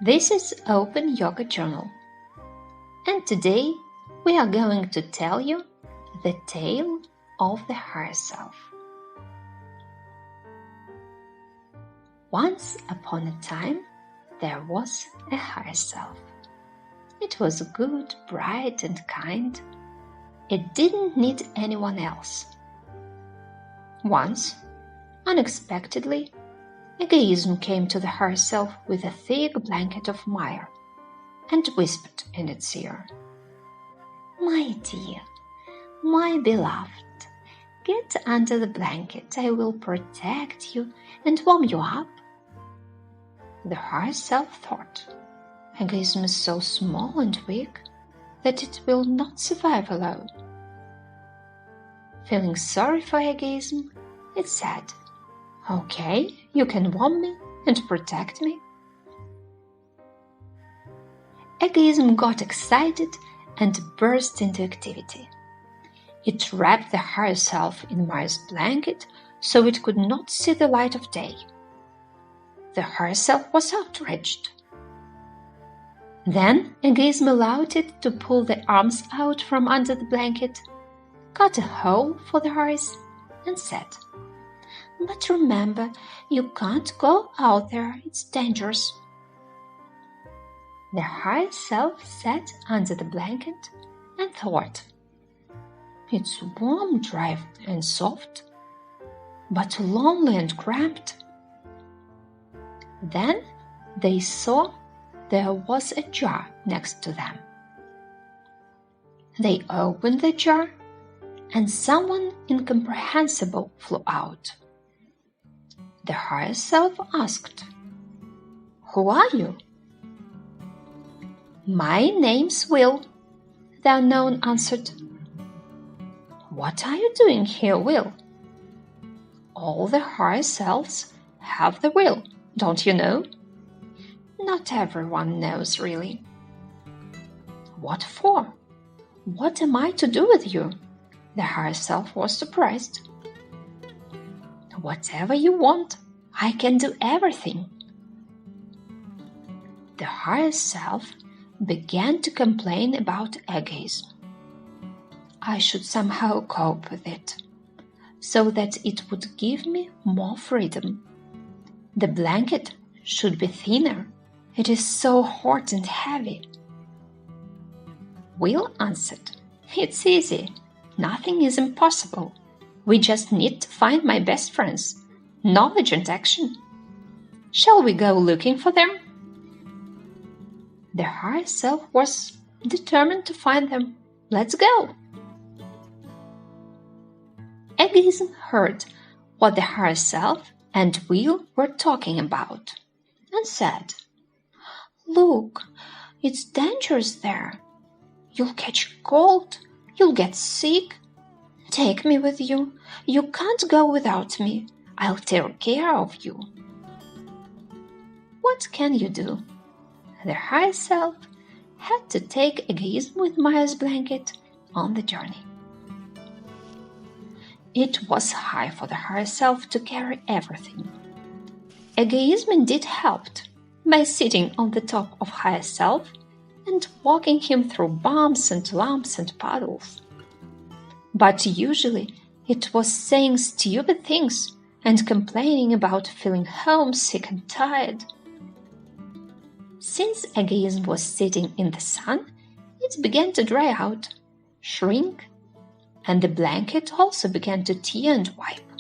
This is OpenYogaJournal, and today we are going to tell you the tale of the higher self. Once upon a time, there was a higher self. It was good, bright, and kind. It didn't need anyone else. Once, unexpectedly, egoism came to the higher self with a thick blanket of mire and whispered in its ear, "My dear, my beloved, get under the blanket. I will protect you and warm you up." The higher self thought, egoism is so small and weak that it will not survive alone. Feeling sorry for egoism, it said, "Okay, you can warm me and protect me." Egoism got excited and burst into activity. It wrapped the higher self in Mire's blanket so it could not see the light of day. The higher self was outraged. Then egoism allowed it to pull the arms out from under the blanket, cut a hole for the eyes, and said, "But remember, you can't go out there, it's dangerous." The higher self sat under the blanket and thought, "It's warm, dry, and soft, but lonely and cramped." Then they saw there was a jar next to them. They opened the jar, and someone incomprehensible flew out. The higher self asked, "Who are you?" "My name's Will," the unknown answered. "What are you doing here, Will?" "All the higher selves have the will, don't you know?" "Not everyone knows, really." "What for? What am I to do with you?" The higher self was surprised. "Whatever you want, I can do everything." The higher self began to complain about egoism. "I should somehow cope with it, so that it would give me more freedom. The blanket should be thinner. It is so hot and heavy." Will answered, "It's easy. Nothing is impossible. We just need to find my best friends, knowledge and action. Shall we go looking for them?" The higher self was determined to find them. "Let's go." Egoism heard what the higher self and Will were talking about and said, "Look, it's dangerous there. You'll catch cold. You'll get sick. Take me with you. You can't go without me. I'll take care of you." What can you do? The higher self had to take egoism with Mire's blanket on the journey. It was high for the higher self to carry everything. Egoism indeed helped by sitting on the top of higher self and walking him through bumps and lumps and puddles. But usually it was saying stupid things and complaining about feeling homesick and tired. Since egoism was sitting in the sun, it began to dry out, shrink, and the blanket also began to tear and wipe.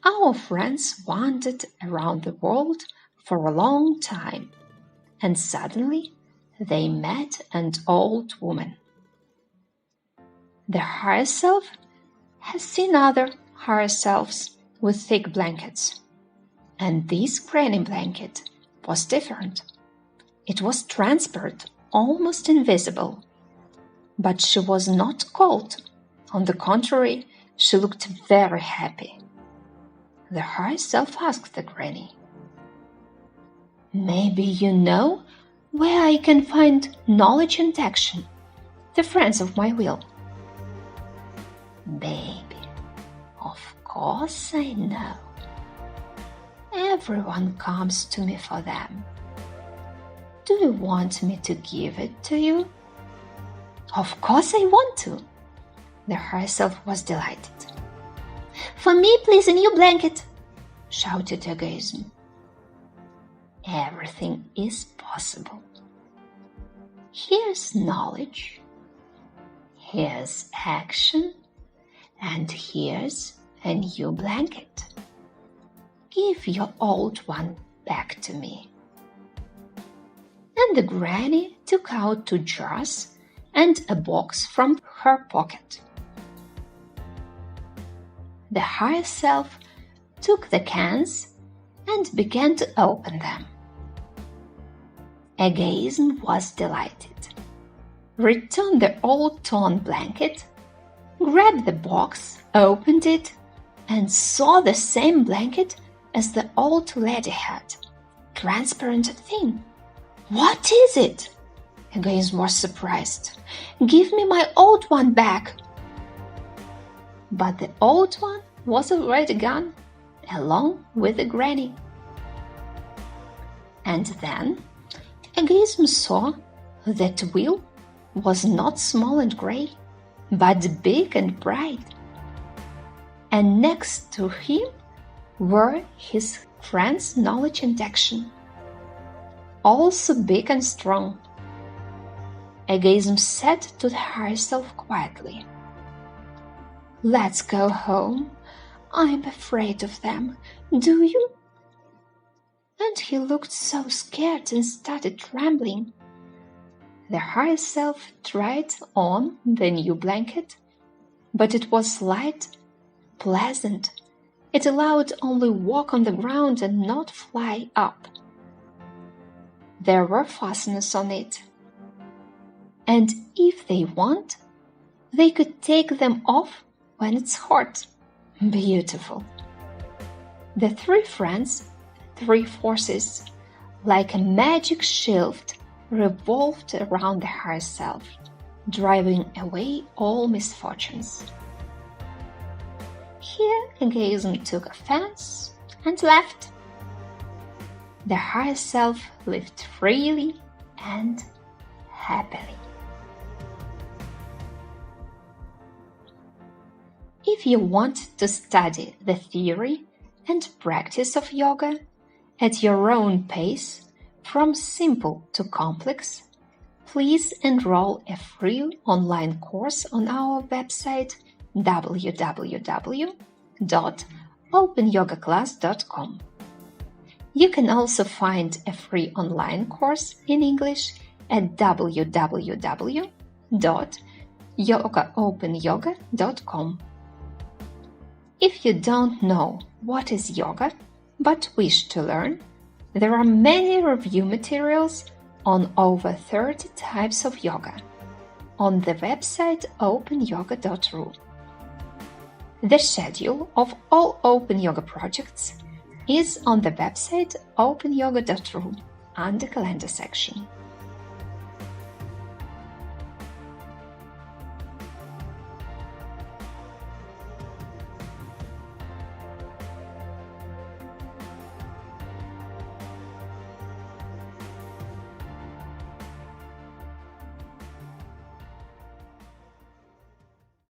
Our friends wandered around the world for a long time, and suddenly they met an old woman. The higher self has seen other higher selves with thick blankets, and this granny blanket was different. It was transparent, almost invisible. But she was not cold. On the contrary, she looked very happy. The higher self asked the granny, "Maybe you know where I can find knowledge and action, the friends of my will?" "Baby, of course I know. everyone comes to me for them. Do you want me to give it to you? Of course I want to. The higher self was delighted. For me, please, a new blanket, shouted egoism. Everything is possible. Here's knowledge, here's action, and here's a new blanket. Give your old one back to me. And the granny took out 2 jars and a box from her pocket. The higher self took the cans and began to open them. Egoism was delighted. Returned the old torn blanket, grabbed the box, opened it, and saw the same blanket as the old lady had. Transparent thing. What is it? Egoism was surprised. Give me my old one back. But the old one was already gone, along with the granny. And then Egoism saw that wheel was not small and grey, but big and bright. And next to him were his friends' knowledge and action, also big and strong. Egoism said to the higher self quietly, "Let's go home. I'm afraid of them. Do you?" And he looked so scared and started trembling. The higher self tried on the new blanket, but it was light, pleasant. It allowed only walk on the ground and not fly up. There were fasteners on it, and if they want, they could take them off when it's hot. Beautiful. The 3 friends, 3 forces, like a magic shield, revolved around the higher self, driving away all misfortunes. Here Egoism took offense and left. The higher self lived freely and happily. If you want to study the theory and practice of yoga at your own pace, from simple to complex, please enroll a free online course on our website www.openyogaclass.com. You can also find a free online course in English at www.yoga-openyoga.com. If you don't know what is yoga but wish to learn, there are many review materials on over 30 types of yoga on the website openyoga.ru. The schedule of all Open Yoga projects is on the website openyoga.ru under calendar section.